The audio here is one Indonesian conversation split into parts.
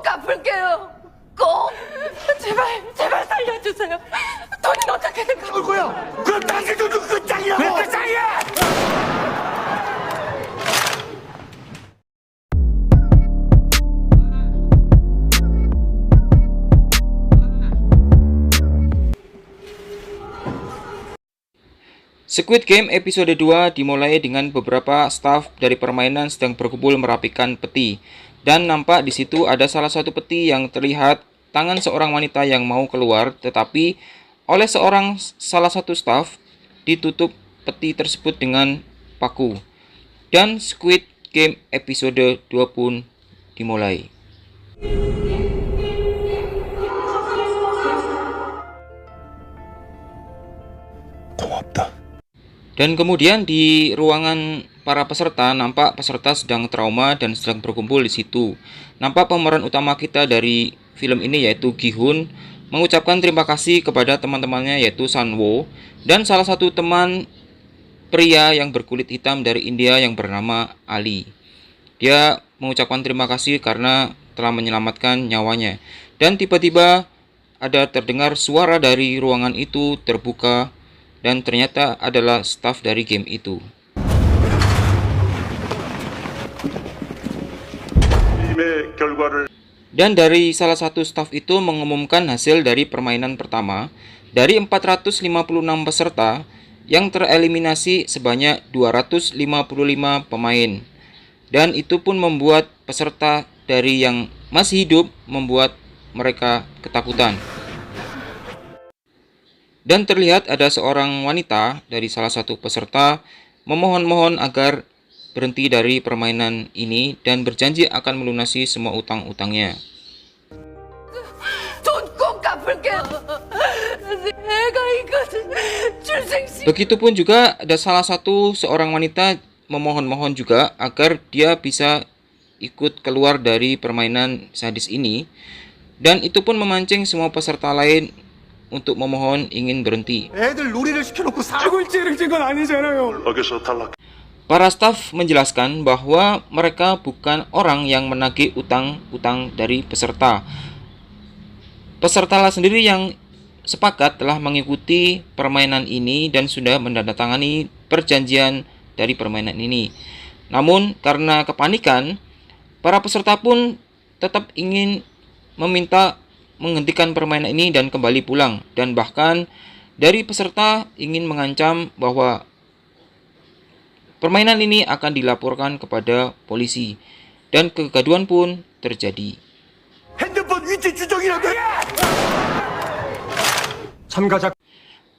갚을게요. 꼭. 제발 살려주세요. 돈은 어떻게든 갚을 거야. 그럼 당신도 끝장이라고. 왜 끝장이야? Squid Game episode 2 dimulai dengan beberapa staf dari permainan sedang berkumpul merapikan peti. Dan nampak di situ ada salah satu peti yang terlihat tangan seorang wanita yang mau keluar, tetapi oleh salah satu staf ditutup peti tersebut dengan paku. Dan Squid Game episode 2 pun dimulai. 고맙다. Dan kemudian di ruangan para peserta, nampak peserta sedang trauma dan sedang berkumpul di situ. Nampak pemeran utama kita dari film ini yaitu Gi-hun mengucapkan terima kasih kepada teman-temannya yaitu San-woo dan salah satu teman pria yang berkulit hitam dari India yang bernama Ali. Dia mengucapkan terima kasih karena telah menyelamatkan nyawanya. Dan tiba-tiba ada terdengar suara dari ruangan itu terbuka. Dan ternyata adalah staf dari game itu. Dan dari salah satu staf itu mengumumkan hasil dari permainan pertama. Dari 456 peserta yang tereliminasi sebanyak 255 pemain. Dan itu pun membuat peserta dari yang masih hidup membuat mereka ketakutan. Dan terlihat ada seorang wanita dari salah satu peserta memohon-mohon agar berhenti dari permainan ini dan berjanji akan melunasi semua utang-utangnya. Begitupun juga ada salah satu seorang wanita memohon-mohon juga agar dia bisa ikut keluar dari permainan sadis ini. Dan itu pun memancing semua peserta lain untuk memohon ingin berhenti. Para staf menjelaskan bahwa mereka bukan orang yang menagih utang-utang dari peserta. Pesertalah sendiri yang sepakat telah mengikuti permainan ini dan sudah menandatangani perjanjian dari permainan ini. Namun karena kepanikan, para peserta pun tetap ingin meminta menghentikan permainan ini dan kembali pulang. Dan bahkan dari peserta ingin mengancam bahwa permainan ini akan dilaporkan kepada polisi. Dan kegaduhan pun terjadi.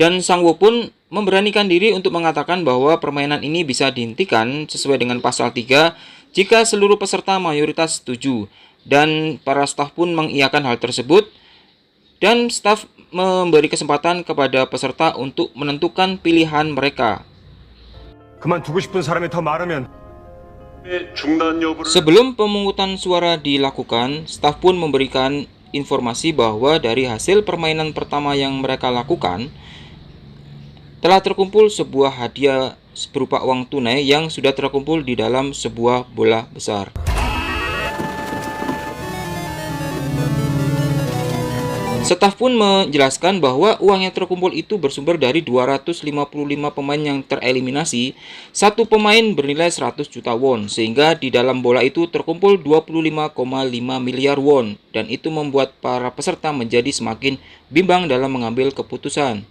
Dan Sang-woo pun memberanikan diri untuk mengatakan bahwa permainan ini bisa dihentikan sesuai dengan pasal 3 jika seluruh peserta mayoritas setuju. Dan para staf pun mengiyakan hal tersebut. Dan staf memberi kesempatan kepada peserta untuk menentukan pilihan mereka. Sebelum pemungutan suara dilakukan, staf pun memberikan informasi bahwa dari hasil permainan pertama yang mereka lakukan, telah terkumpul sebuah hadiah berupa uang tunai yang sudah terkumpul di dalam sebuah bola besar. Staf pun menjelaskan bahwa uang yang terkumpul itu bersumber dari 255 pemain yang tereliminasi. Satu pemain bernilai 100 juta won, sehingga di dalam bola itu terkumpul 25,5 miliar won. Dan itu membuat para peserta menjadi semakin bimbang dalam mengambil keputusan.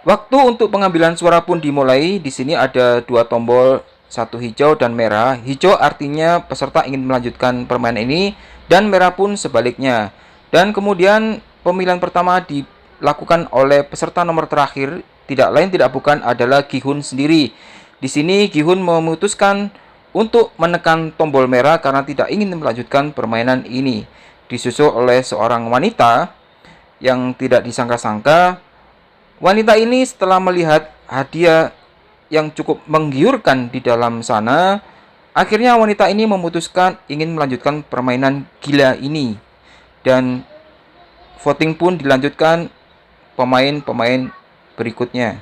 Waktu untuk pengambilan suara pun dimulai. Di sini ada dua tombol, satu hijau dan merah. Hijau artinya peserta ingin melanjutkan permainan ini, dan merah pun sebaliknya. Dan kemudian pemilihan pertama dilakukan oleh peserta nomor terakhir, tidak lain tidak bukan adalah Gi-hun sendiri. Di sini Gi-hun memutuskan untuk menekan tombol merah karena tidak ingin melanjutkan permainan ini. Disusul oleh seorang wanita yang tidak disangka-sangka. Wanita ini setelah melihat hadiah yang cukup menggiurkan di dalam sana, akhirnya wanita ini memutuskan ingin melanjutkan permainan gila ini. Dan voting pun dilanjutkan pemain-pemain berikutnya.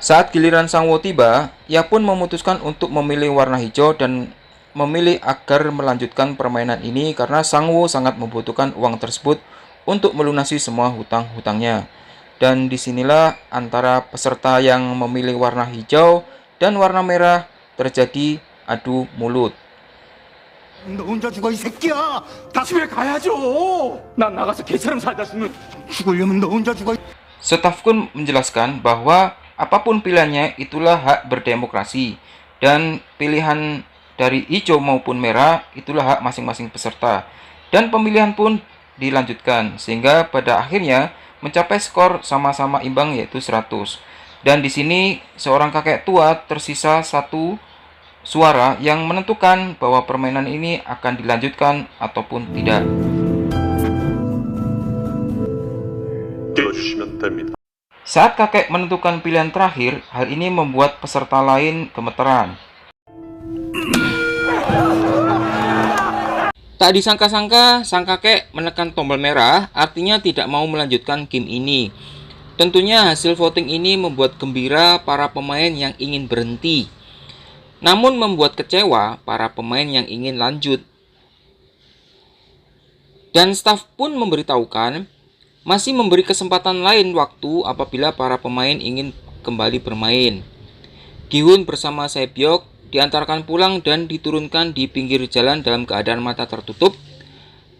Saat giliran Sangwo tiba, ia pun memutuskan untuk memilih warna hijau dan memilih agar melanjutkan permainan ini karena Sangwo sangat membutuhkan uang tersebut untuk melunasi semua hutang-hutangnya. Dan disinilah antara peserta yang memilih warna hijau dan warna merah terjadi adu mulut. 너 혼자 죽어 이 새끼야. 다 집에 가야죠. 난 나가서 개처럼 살다 죽는. 죽으려면 너 혼자 죽어. Staf pun menjelaskan bahwa apapun pilihannya itulah hak berdemokrasi dan pilihan dari hijau maupun merah itulah hak masing-masing peserta. Dan pemilihan pun dilanjutkan sehingga pada akhirnya mencapai skor sama-sama imbang yaitu 100. Dan di sini seorang kakek tua tersisa satu suara yang menentukan bahwa permainan ini akan dilanjutkan ataupun tidak. 띄워주시면 됩니다. Saat kakek menentukan pilihan terakhir, hal ini membuat peserta lain gemeteran. Tak disangka-sangka, sang kakek menekan tombol merah, artinya tidak mau melanjutkan game ini. Tentunya hasil voting ini membuat gembira para pemain yang ingin berhenti. Namun membuat kecewa para pemain yang ingin lanjut. Dan staf pun memberitahukan masih memberi kesempatan lain waktu apabila para pemain ingin kembali bermain. Gi-hun bersama Sae-byok diantarkan pulang dan diturunkan di pinggir jalan dalam keadaan mata tertutup.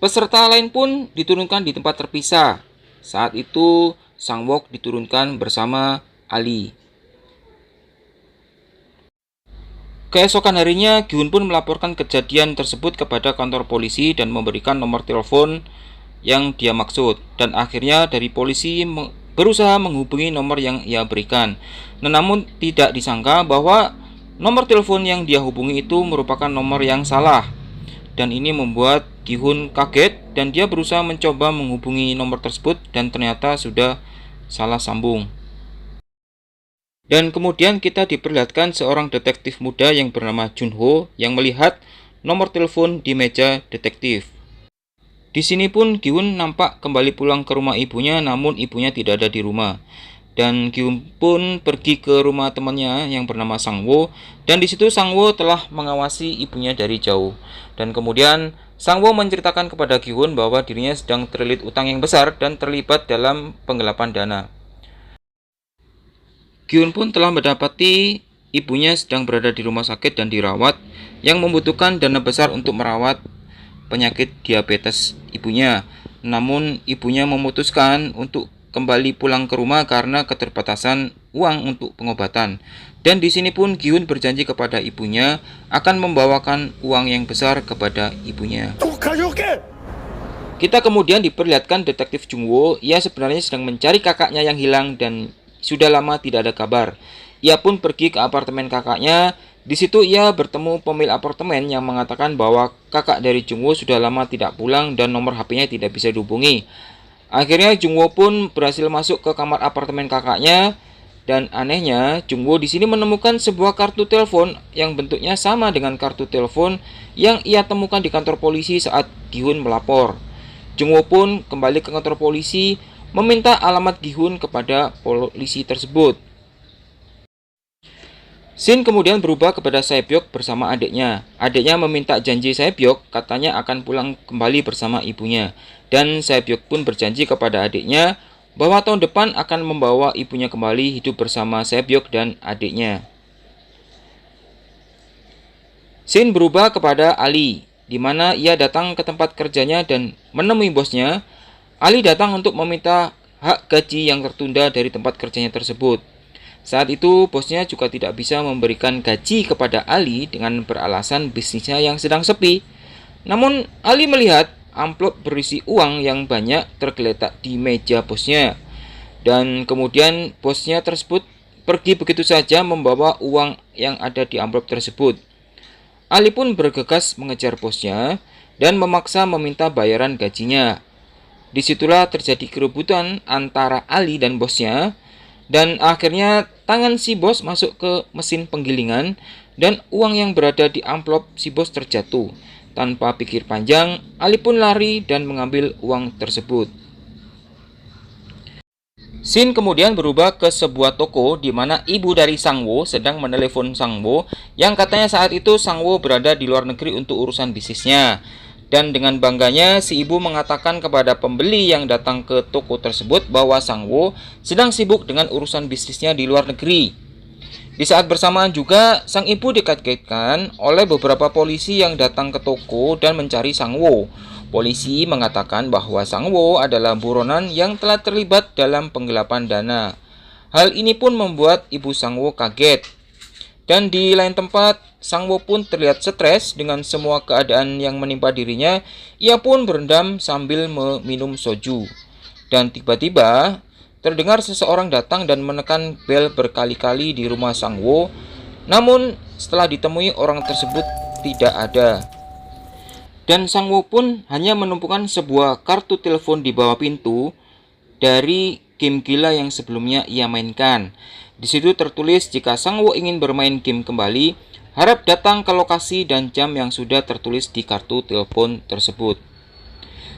Peserta lain pun diturunkan di tempat terpisah. Saat itu Sang-wook diturunkan bersama Ali. Keesokan harinya, Gi-hun pun melaporkan kejadian tersebut kepada kantor polisi dan memberikan nomor telepon yang dia maksud. Dan akhirnya dari polisi berusaha menghubungi nomor yang ia berikan. Namun tidak disangka bahwa nomor telepon yang dia hubungi itu merupakan nomor yang salah. Dan ini membuat Gi-hun kaget dan dia berusaha mencoba menghubungi nomor tersebut dan ternyata sudah salah sambung. Dan kemudian kita diperlihatkan seorang detektif muda yang bernama Junho yang melihat nomor telepon di meja detektif. Di sini pun Gi-hun nampak kembali pulang ke rumah ibunya, namun ibunya tidak ada di rumah. Dan Gi-hun pun pergi ke rumah temannya yang bernama Sang-wo, dan di situ Sang-wo telah mengawasi ibunya dari jauh. Dan kemudian Sang-wo menceritakan kepada Gi-hun bahwa dirinya sedang terlilit utang yang besar dan terlibat dalam penggelapan dana. Gi-hun pun telah mendapati ibunya sedang berada di rumah sakit dan dirawat yang membutuhkan dana besar untuk merawat penyakit diabetes ibunya. Namun ibunya memutuskan untuk kembali pulang ke rumah karena keterbatasan uang untuk pengobatan. Dan di sini pun Gi-hun berjanji kepada ibunya akan membawakan uang yang besar kepada ibunya. Kita kemudian diperlihatkan detektif Jung-woo. Ia sebenarnya sedang mencari kakaknya yang hilang dan sudah lama tidak ada kabar. Ia pun pergi ke apartemen kakaknya. Di situ ia bertemu pemilik apartemen yang mengatakan bahwa kakak dari Jung-woo sudah lama tidak pulang dan nomor HP-nya tidak bisa dihubungi. Akhirnya Jung-woo pun berhasil masuk ke kamar apartemen kakaknya dan anehnya Jung-woo di sini menemukan sebuah kartu telepon yang bentuknya sama dengan kartu telepon yang ia temukan di kantor polisi saat Gi-hun melapor. Jung-woo pun kembali ke kantor polisi meminta alamat Gi-hun kepada polisi tersebut. Scene kemudian berubah kepada Sae-byok bersama adiknya. Adiknya meminta janji Sae-byok katanya akan pulang kembali bersama ibunya. Dan Sae-byok pun berjanji kepada adiknya bahwa tahun depan akan membawa ibunya kembali hidup bersama Sae-byok dan adiknya. Scene berubah kepada Ali, di mana ia datang ke tempat kerjanya dan menemui bosnya. Ali datang untuk meminta hak gaji yang tertunda dari tempat kerjanya tersebut. Saat itu bosnya juga tidak bisa memberikan gaji kepada Ali dengan beralasan bisnisnya yang sedang sepi. Namun Ali melihat amplop berisi uang yang banyak tergeletak di meja bosnya. Dan kemudian bosnya tersebut pergi begitu saja membawa uang yang ada di amplop tersebut. Ali pun bergegas mengejar bosnya dan memaksa meminta bayaran gajinya. Disitulah terjadi keributan antara Ali dan bosnya. Dan akhirnya tangan si bos masuk ke mesin penggilingan dan uang yang berada di amplop si bos terjatuh. Tanpa pikir panjang, Ali pun lari dan mengambil uang tersebut. Scene kemudian berubah ke sebuah toko di mana ibu dari Sang-woo sedang menelepon Sang-woo yang katanya saat itu Sang-woo berada di luar negeri untuk urusan bisnisnya. Dan dengan bangganya si ibu mengatakan kepada pembeli yang datang ke toko tersebut bahwa Sang-woo sedang sibuk dengan urusan bisnisnya di luar negeri. Di saat bersamaan juga sang ibu dikagetkan oleh beberapa polisi yang datang ke toko dan mencari Sang-woo. Polisi mengatakan bahwa Sang-woo adalah buronan yang telah terlibat dalam penggelapan dana. Hal ini pun membuat ibu Sang-woo kaget. Dan di lain tempat, Sang-woo pun terlihat stres dengan semua keadaan yang menimpa dirinya. Ia pun berendam sambil meminum soju. Dan tiba-tiba terdengar seseorang datang dan menekan bel berkali-kali di rumah Sang-woo. Namun setelah ditemui orang tersebut tidak ada. Dan Sang-woo pun hanya menemukan sebuah kartu telepon di bawah pintu dari game gila yang sebelumnya ia mainkan. Di situ tertulis jika Sang-woo ingin bermain game kembali, harap datang ke lokasi dan jam yang sudah tertulis di kartu telepon tersebut.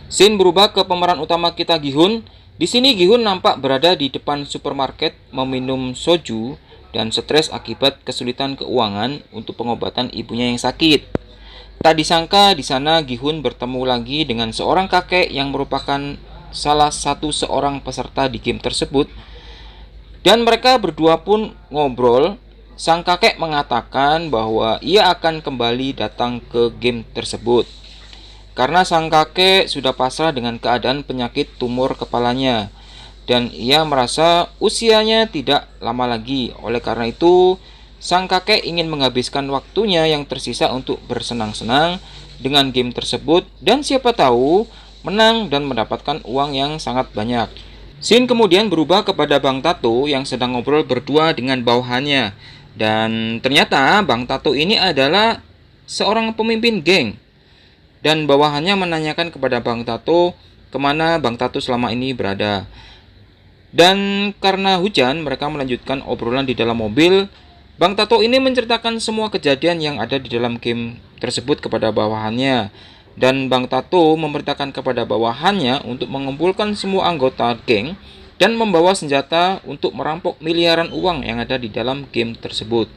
Scene berubah ke pemeran utama kita, Gi-hun. Di sini Gi-hun nampak berada di depan supermarket meminum soju dan stres akibat kesulitan keuangan untuk pengobatan ibunya yang sakit. Tak disangka di sana Gi-hun bertemu lagi dengan seorang kakek yang merupakan salah satu seorang peserta di game tersebut. Dan mereka berdua pun ngobrol. Sang kakek mengatakan bahwa ia akan kembali datang ke game tersebut karena sang kakek sudah pasrah dengan keadaan penyakit tumor kepalanya dan ia merasa usianya tidak lama lagi. Oleh karena itu, sang kakek ingin menghabiskan waktunya yang tersisa untuk bersenang-senang dengan game tersebut dan siapa tahu menang dan mendapatkan uang yang sangat banyak. Scene kemudian berubah kepada Bang Tato yang sedang ngobrol berdua dengan bawahannya. Dan ternyata Bang Tato ini adalah seorang pemimpin geng. Dan bawahannya menanyakan kepada Bang Tato kemana Bang Tato selama ini berada. Dan karena hujan, mereka melanjutkan obrolan di dalam mobil. Bang Tato ini menceritakan semua kejadian yang ada di dalam game tersebut kepada bawahannya. Dan Bang Tato memerintahkan kepada bawahannya untuk mengumpulkan semua anggota geng dan membawa senjata untuk merampok miliaran uang yang ada di dalam game tersebut.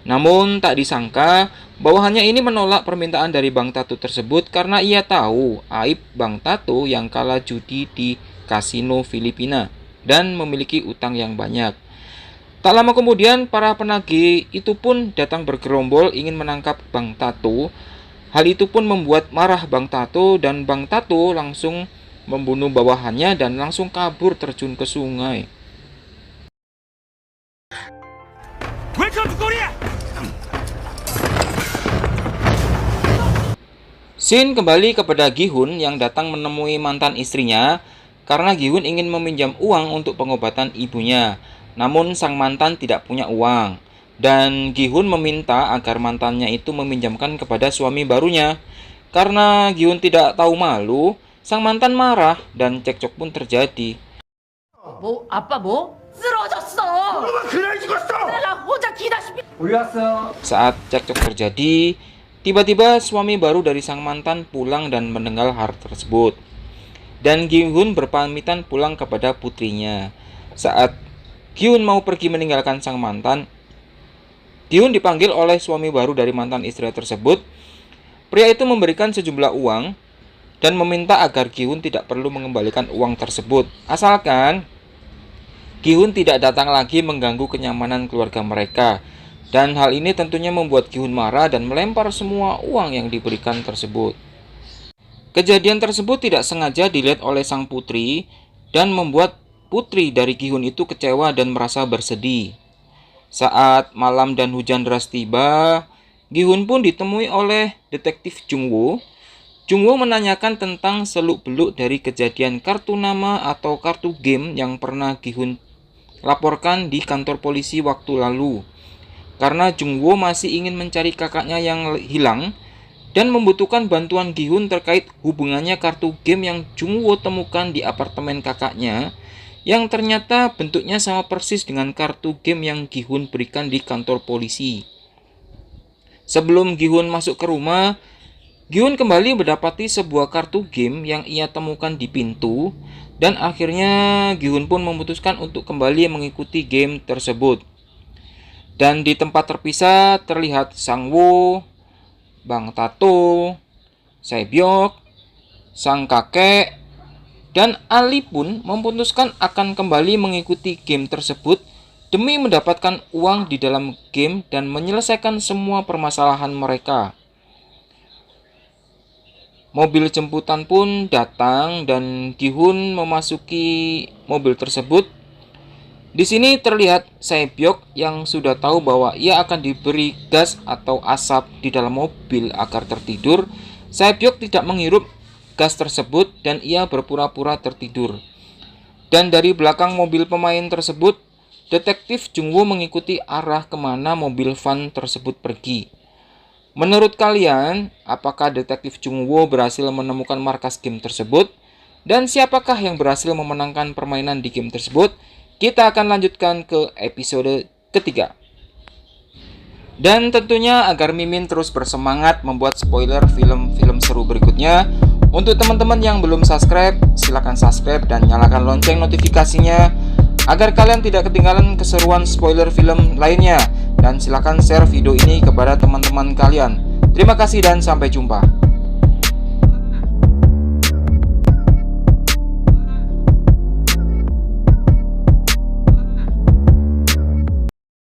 Namun tak disangka bawahannya ini menolak permintaan dari Bang Tato tersebut karena ia tahu aib Bang Tato yang kalah judi di kasino Filipina dan memiliki utang yang banyak. Tak lama kemudian para penagih itu pun datang bergerombol ingin menangkap Bang Tato. Hal itu pun membuat marah Bang Tato dan Bang Tato langsung membunuh bawahannya dan langsung kabur terjun ke sungai. Welcome to Korea. Scene kembali kepada Gi-hun yang datang menemui mantan istrinya karena Gi-hun ingin meminjam uang untuk pengobatan ibunya. Namun sang mantan tidak punya uang. Dan Gi-hun meminta agar mantannya itu meminjamkan kepada suami barunya. Karena Gi-hun tidak tahu malu, sang mantan marah dan cekcok pun terjadi. 뭐 아빠 뭐? 쓰러졌어. 엄마 그날 죽었어. 내가 혼자 기다시피. Saat cekcok terjadi, tiba-tiba suami baru dari sang mantan pulang dan mendengar hal tersebut. Dan Gi-hun berpamitan pulang kepada putrinya. Saat Gi-hun mau pergi meninggalkan sang mantan, Gi-hun dipanggil oleh suami baru dari mantan istri tersebut. Pria itu memberikan sejumlah uang dan meminta agar Gi-hun tidak perlu mengembalikan uang tersebut, asalkan Gi-hun tidak datang lagi mengganggu kenyamanan keluarga mereka. Dan hal ini tentunya membuat Gi-hun marah dan melempar semua uang yang diberikan tersebut. Kejadian tersebut tidak sengaja dilihat oleh sang putri dan membuat putri dari Gi-hun itu kecewa dan merasa bersedih. Saat malam dan hujan deras tiba, Gi-hun pun ditemui oleh detektif Jung-woo. Jung-woo menanyakan tentang seluk-beluk dari kejadian kartu nama atau kartu game yang pernah Gi-hun laporkan di kantor polisi waktu lalu. Karena Jung-woo masih ingin mencari kakaknya yang hilang dan membutuhkan bantuan Gi-hun terkait hubungannya kartu game yang Jung-woo temukan di apartemen kakaknya, yang ternyata bentuknya sama persis dengan kartu game yang Gi-hun berikan di kantor polisi. Sebelum Gi-hun masuk ke rumah, Gi-hun kembali mendapati sebuah kartu game yang ia temukan di pintu Dan akhirnya Gi-hun pun memutuskan untuk kembali mengikuti game tersebut. Dan di tempat terpisah terlihat Sang-woo, Bang Tato, Sae-byuk, sang kakek, dan Ali pun memutuskan akan kembali mengikuti game tersebut demi mendapatkan uang di dalam game dan menyelesaikan semua permasalahan mereka. Mobil jemputan pun datang dan Gi-hun memasuki mobil tersebut. Di sini terlihat Sae-byuk yang sudah tahu bahwa ia akan diberi gas atau asap di dalam mobil agar tertidur. Sae-byuk tidak menghirup gas tersebut dan ia berpura-pura tertidur. Dan dari belakang mobil pemain tersebut, detektif Jung-woo mengikuti arah kemana mobil van tersebut pergi. Menurut kalian, apakah detektif Jung-woo berhasil menemukan markas game tersebut? Dan siapakah yang berhasil memenangkan permainan di game tersebut? Kita akan lanjutkan ke episode ketiga. Dan tentunya agar Mimin terus bersemangat membuat spoiler film-film seru berikutnya, untuk teman-teman yang belum subscribe, silahkan subscribe dan nyalakan lonceng notifikasinya agar kalian tidak ketinggalan keseruan spoiler film lainnya. Dan silahkan share video ini kepada teman-teman kalian. Terima kasih dan sampai jumpa.